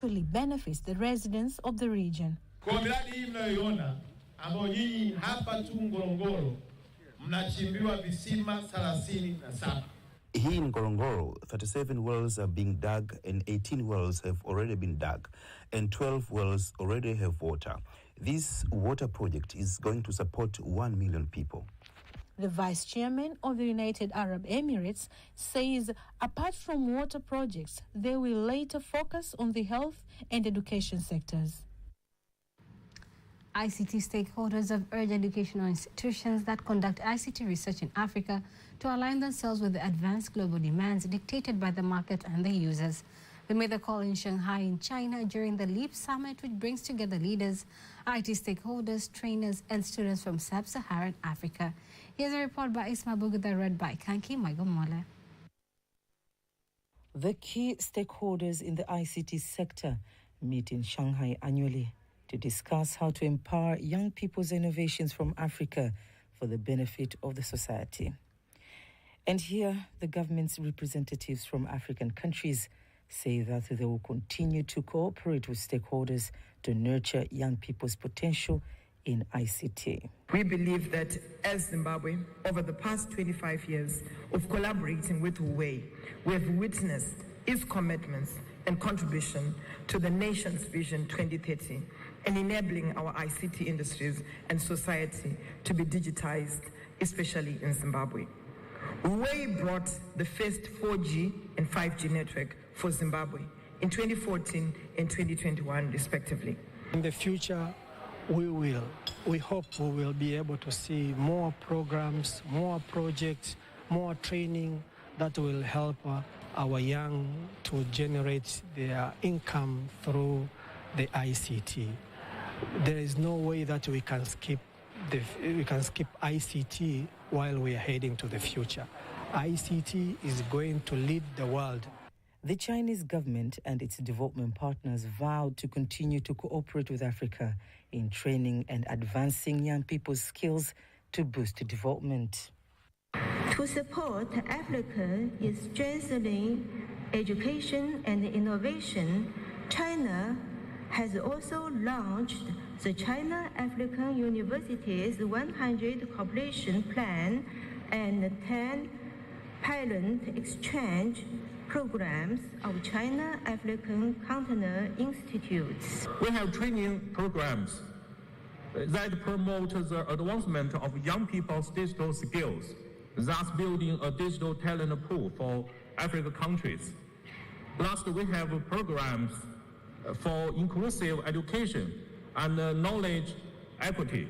Really benefits the residents of the region. Kwa miradi hii mnayoiona ambayo nyinyi hapa tu Ngorongoro mnachimbiwa visima 37. Here in Ngorongoro, 37 wells are being dug and 18 wells have already been dug and 12 wells already have water. This water project is going to support 1 million people. The vice chairman of the United Arab Emirates says apart from water projects, they will later focus on the health and education sectors. ICT stakeholders have urged educational institutions that conduct ICT research in Africa to align themselves with the advanced global demands dictated by the market and the users. They made the call in Shanghai in China during the LEAP Summit, which brings together leaders, IT stakeholders, trainers, and students from sub-Saharan Africa. Here's a report by Isma Bugada, read by Kanki Maigomole. The key stakeholders in the ICT sector meet in Shanghai annually to discuss how to empower young people's innovations from Africa for the benefit of the society. And here, the government's representatives from African countries say that they will continue to cooperate with stakeholders to nurture young people's potential in ICT. We believe that as Zimbabwe, over the past 25 years of collaborating with Huawei, we have witnessed its commitments and contribution to the nation's Vision 2030 and enabling our ICT industries and society to be digitized, especially in Zimbabwe. Huawei brought the first 4G and 5G network for Zimbabwe in 2014 and 2021, respectively. In the future, we hope we will be able to see more programs, more projects, more training that will help our young to generate their income through the ICT. There is no way that we can skip ICT while we are heading to the future. ICT is going to lead the world. The Chinese government and its development partners vowed to continue to cooperate with Africa in training and advancing young people's skills to boost development. To support Africa in strengthening education and innovation, China has also launched the China-African Universities 100 Cooperation Plan and 10 pilot exchange programs of China-African Continental Institutes. We have training programs that promote the advancement of young people's digital skills, thus building a digital talent pool for African countries. Last, we have programs for inclusive education and knowledge equity.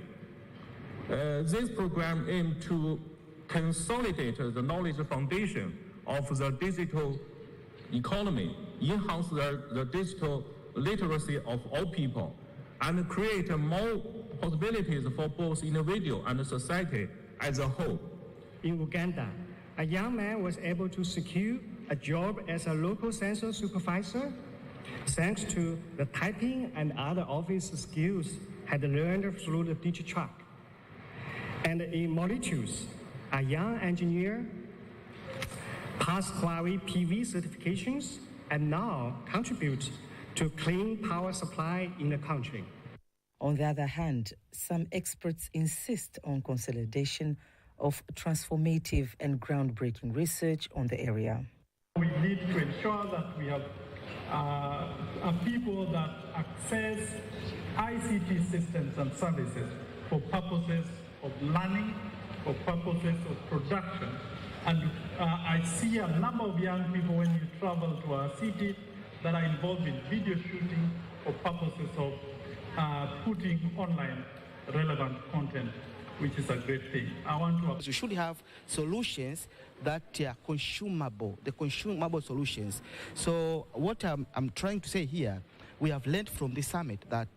This program aims to consolidate the knowledge foundation of the digital economy, enhance the digital literacy of all people, and create more possibilities for both individual and society as a whole. In Uganda, a young man was able to secure a job as a local census supervisor thanks to the typing and other office skills had learned through the DigiTruck. And in Mauritius, a young engineer passed Huawei PV certifications and now contributes to clean power supply in the country. On the other hand, some experts insist on consolidation of transformative and groundbreaking research on the area. We need to ensure that we have people that access ICT systems and services for purposes of learning, for purposes of production. And I see a number of young people when you travel to our city that are involved in video shooting for purposes of putting online relevant content, which is a great thing. We should have solutions that are consumable, the consumable solutions. So what I'm trying to say here, we have learned from this summit that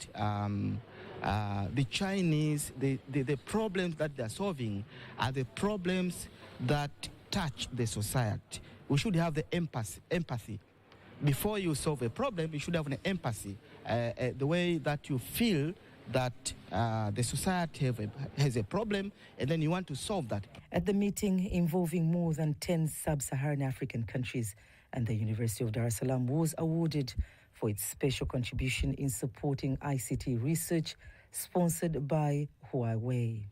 the Chinese, the problems that they're solving are the problems that touch the society. We should have the empathy. Before you solve a problem, you should have an empathy, the way that you feel that the society has a problem, and then you want to solve that. At the meeting involving more than 10 sub-Saharan African countries, and the University of Dar es Salaam was awarded for its special contribution in supporting ICT research sponsored by Huawei.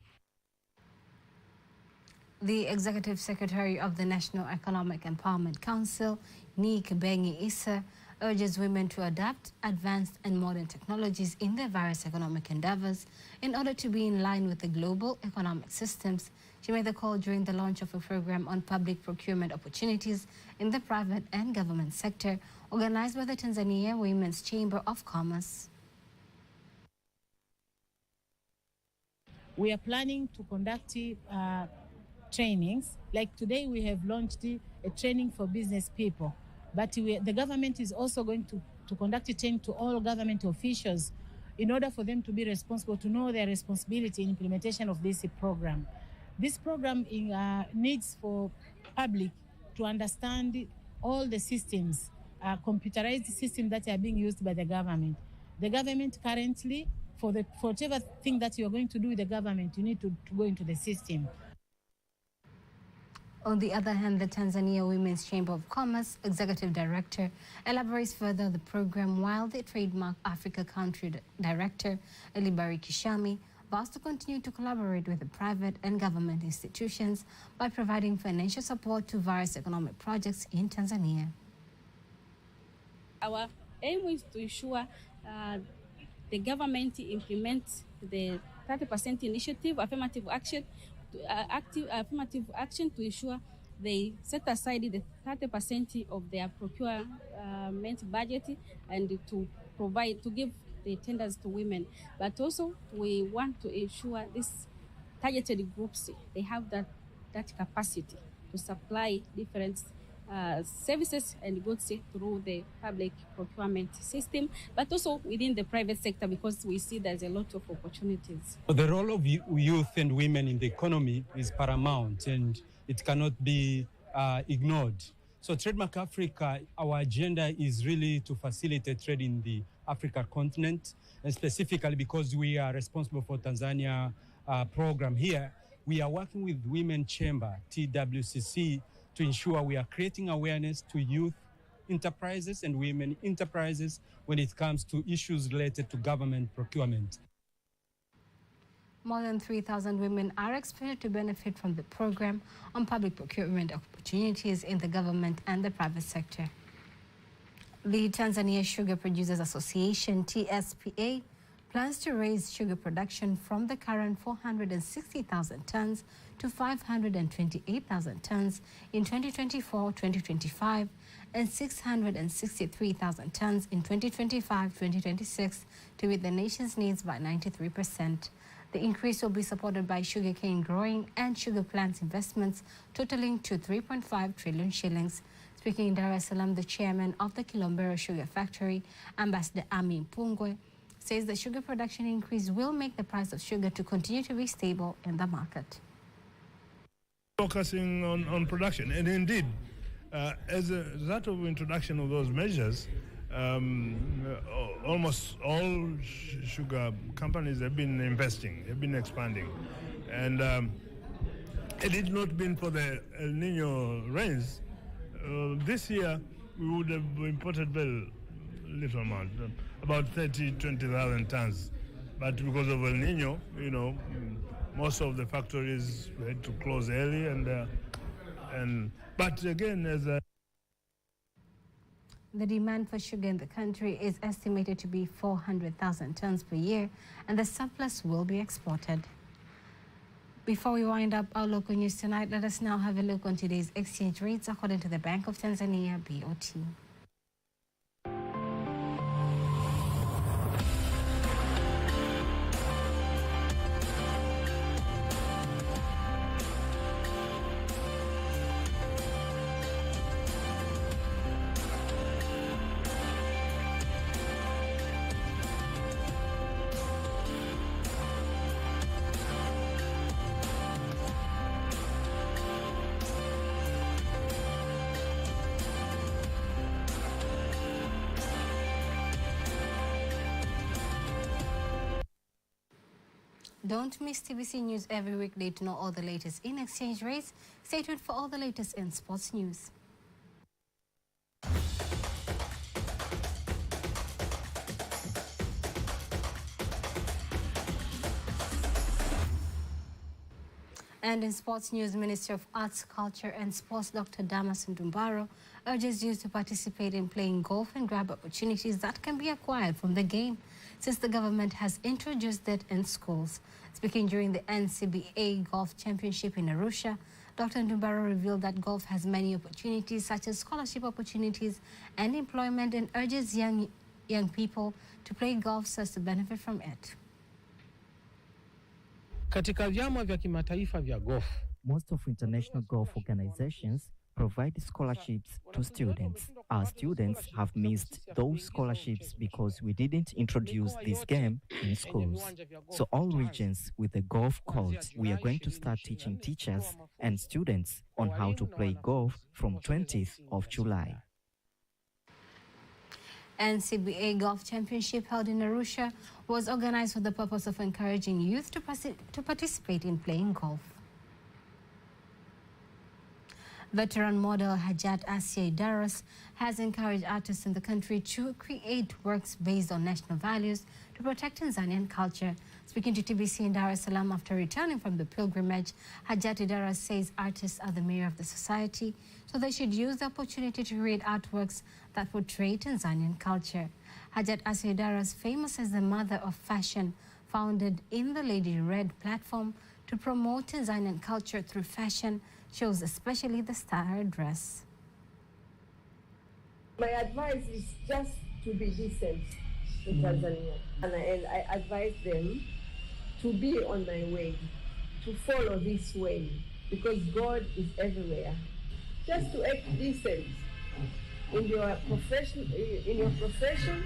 The Executive Secretary of the National Economic Empowerment Council, Nick Bengi Issa, urges women to adapt advanced and modern technologies in their various economic endeavors in order to be in line with the global economic systems. She made the call during the launch of a program on public procurement opportunities in the private and government sector, organized by the Tanzania Women's Chamber of Commerce. We are planning to conduct trainings. Like today, we have launched a training for business people, but the government is also going to conduct a training to all government officials in order for them to be responsible, to know their responsibility in implementation of this program. This program needs for public to understand all the systems, computerized systems that are being used by the government. The government currently, for whatever thing that you are going to do with the government, you need to go into the system. On the other hand, the Tanzania Women's Chamber of Commerce Executive Director elaborates further on the program, while the Trademark Africa Country Director, Elibari Kishami, vows to continue to collaborate with the private and government institutions by providing financial support to various economic projects in Tanzania. Our aim is to ensure the government implements the 30% initiative, affirmative action, affirmative action to ensure they set aside the 30% of their procurement budget and to give the tenders to women. But also we want to ensure these targeted groups, they have that capacity to supply different services and goods through the public procurement system, but also within the private sector, because we see there's a lot of opportunities. The role of youth and women in the economy is paramount, and it cannot be ignored. So Trademark Africa, our agenda is really to facilitate trade in the Africa continent, and specifically because we are responsible for Tanzania program here, we are working with Women Chamber, TWCC, to ensure we are creating awareness to youth enterprises and women enterprises when it comes to issues related to government procurement. More than 3,000 women are expected to benefit from the program on public procurement opportunities in the government and the private sector. The Tanzania Sugar Producers Association, TSPA, plans to raise sugar production from the current 460,000 tons to 528,000 tons in 2024-2025 and 663,000 tons in 2025-2026 to meet the nation's needs by 93%. The increase will be supported by sugarcane growing and sugar plants investments totaling to 3.5 trillion shillings. Speaking in Dar es Salaam, the chairman of the Kilombero Sugar Factory, Ambassador Ami Mpungwe, says the sugar production increase will make the price of sugar to continue to be stable in the market. Focusing on production, and indeed, as a result of introduction of those measures, almost all sugar companies have been investing, have been expanding, and had it not been for the El Nino rains, this year we would have imported very little amount, about 20,000 tons. But because of El Nino, most of the factories had to close early, but again, the demand for sugar in the country is estimated to be 400,000 tons per year, and the surplus will be exported. Before we wind up our local news tonight, let us now have a look on today's exchange rates according to the Bank of Tanzania, BOT. Don't miss TBC News every weekday to know all the latest in exchange rates. Stay tuned for all the latest in sports news. And in sports news, Minister of Arts, Culture and Sports Dr. Damas Ndumbaro urges youth to participate in playing golf and grab opportunities that can be acquired from the game, since the government has introduced it in schools. Speaking during the NCBA Golf Championship in Arusha, Dr. Ndumbaro revealed that golf has many opportunities, such as scholarship opportunities and employment, and urges young people to play golf so as to benefit from it. Katika vyama vya kimataifa vya golf, most of international golf organizations provide scholarships to students. Our students have missed those scholarships because we didn't introduce this game in schools. So all regions with a golf court, we are going to start teaching teachers and students on how to play golf from 20th of July. NCBA Golf Championship held in Arusha was organized for the purpose of encouraging youth to participate in playing golf. Veteran model Hajat Asia Daras has encouraged artists in the country to create works based on national values to protect Tanzanian culture. Speaking to TBC in Dar es Salaam after returning from the pilgrimage, Hajat Daras says artists are the mirror of the society, so they should use the opportunity to create artworks that portray Tanzanian culture. Hajat Asia Daras, famous as the mother of fashion, founded in the Lady Red platform to promote Tanzanian culture through fashion shows, especially the style dress. My advice is just to be decent to Tanzania. And I advise them to be on my way, to follow this way, because God is everywhere. Just to act decent in your profession.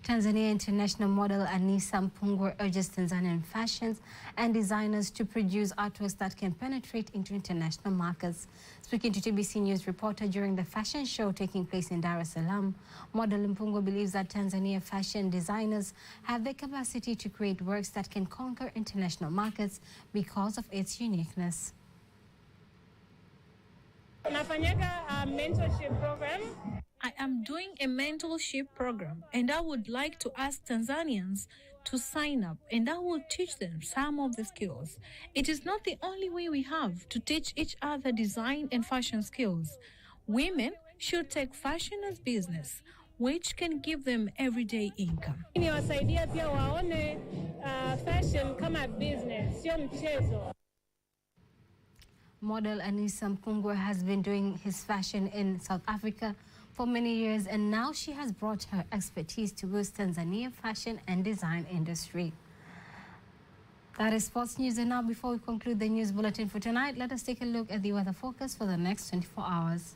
Tanzania international model Anissa Mpungwe urges Tanzanian fashions and designers to produce artworks that can penetrate into international markets. Speaking to TBC News reporter during the fashion show taking place in Dar es Salaam, model Mpungwe believes that Tanzania fashion designers have the capacity to create works that can conquer international markets because of its uniqueness. Mentorship program. I am doing a mentorship program, and I would like to ask Tanzanians to sign up, and I will teach them some of the skills. It is not the only way we have to teach each other design and fashion skills. Women should take fashion as business, which can give them everyday income. Niwasaidia pia waone fashion kama business, sio mchezo. Model Anissa Mpungwe has been doing his fashion in South Africa for many years, and now she has brought her expertise to boost Tanzania fashion and design industry. That is sports news, and now before we conclude the news bulletin for tonight, let us take a look at the weather forecast for the next 24 hours.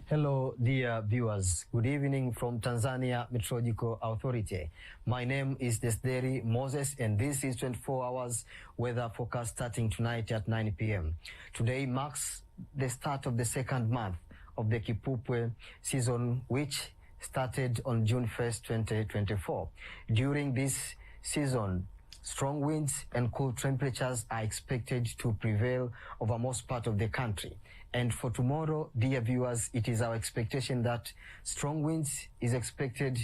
Hello, dear viewers. Good evening from Tanzania Meteorological Authority. My name is Desderi Moses, and this is 24 hours weather forecast starting tonight at 9 p.m. Today marks the start of the second month of the Kipupwe season, which started on June 1st, 2024. During this season, strong winds and cool temperatures are expected to prevail over most part of the country. And for tomorrow, dear viewers, it is our expectation that strong winds is expected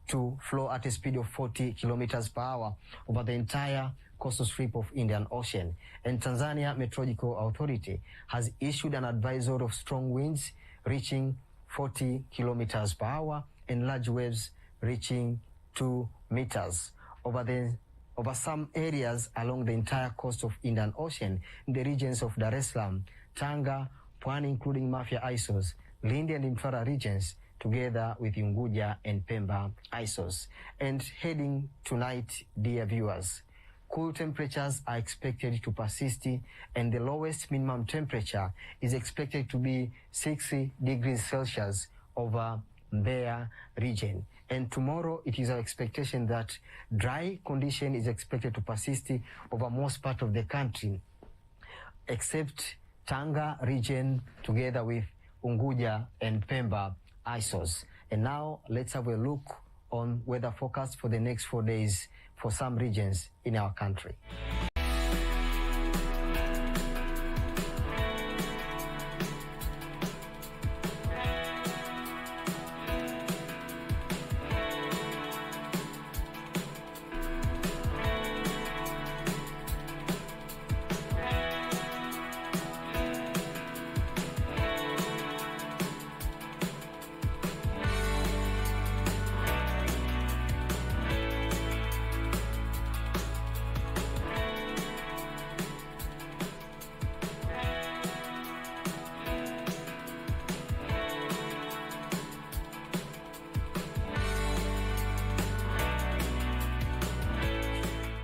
to flow at a speed of 40 kilometers per hour over the entire coastal strip of Indian Ocean. And Tanzania Meteorological Authority has issued an advisory of strong winds reaching 40 kilometers per hour and large waves reaching 2 meters over some areas along the entire coast of Indian Ocean in the regions of Dar es Salaam, Tanga, Pwani, including Mafia ISOs, Lindi and Mtwara regions, together with Unguja and Pemba ISOs. And heading tonight, dear viewers, cool temperatures are expected to persist, and the lowest minimum temperature is expected to be 60 degrees Celsius over Mbeya region. And tomorrow, it is our expectation that dry condition is expected to persist over most part of the country, except Tanga region, together with Unguja and Pemba ISOs. And now let's have a look on weather forecast for the next 4 days for some regions in our country.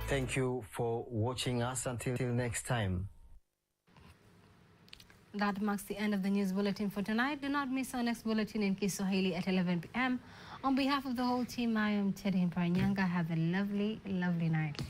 Thank you for watching us. Until next time. That marks the end of the news bulletin for tonight. Do not miss our next bulletin in Kiswahili at 11 p.m. On behalf of the whole team, I am Teddy Mpanyanga. Have a lovely, lovely night.